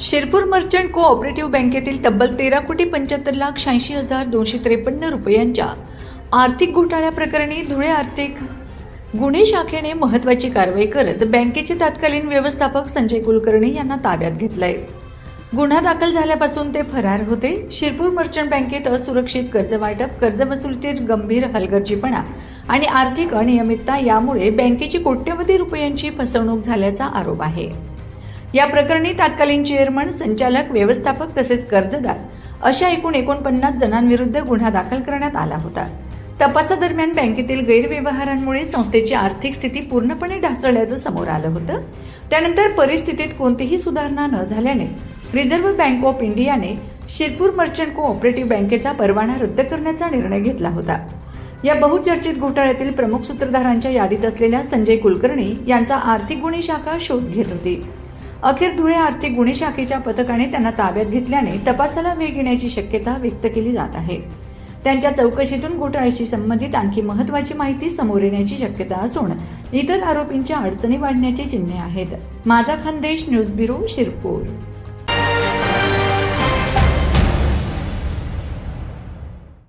Shirpur merchant cooperative बँकेतील तब्बल 13,75,86,253 रुपयांच्या आर्थिक घोटाळ्या प्रकरणी धुळे आर्थिक गुन्हे शाखेने महत्त्वाची कारवाई करत बँकेचे तत्कालीन व्यवस्थापक संजय कुलकर्णी यांना ताब्यात घेतलंय। गुन्हा दाखल झाल्यापासून ते फरार होते। शिरपूर मर्चंट बँकेत असुरक्षित कर्ज वाटप, कर्ज वसुलीतील गंभीर हलगर्जीपणा आणि आर्थिक अनियमितता यामुळे बँकेची कोट्यवधी रुपयांची फसवणूक झाल्याचा आरोप आहे। या प्रकरणी तत्कालीन चेअरमन, संचालक, व्यवस्थापक तसेच कर्जदार अशा एकूण 49 जणांविरुद्ध गुन्हा दाखल करण्यात आला होता। तपासादरम्यान बँकेतील गैरव्यवहारांमुळे संस्थेची आर्थिक स्थिती पूर्णपणे ढासळल्याचं समोर आलं होतं। त्यानंतर परिस्थितीत कोणतीही सुधारणा न झाल्याने रिझर्व्ह बँक ऑफ इंडियाने शिरपूर मर्चंट कोऑपरेटिव्ह बँकेचा परवाना रद्द करण्याचा निर्णय घेतला होता। या बहुचर्चित घोटाळ्यातील प्रमुख सूत्रधारांच्या यादीत असलेल्या संजय कुलकर्णी यांचा आर्थिक गुन्हे शाखा शोध घेत होती। अखेर धुळे आर्थिक गुन्हे शाखेच्या पथकाने त्यांना ताब्यात घेतल्याने तपासाला वेग येण्याची शक्यता व्यक्त केली जात आहे। त्यांच्या चौकशीतून घोटाळ्याशी संबंधित आणखी महत्त्वाची माहिती समोर येण्याची शक्यता असून इतर आरोपींच्या अडचणी वाढण्याची चिन्हे आहेत। माझा खानदेश न्यूज ब्युरो, शिरपूर।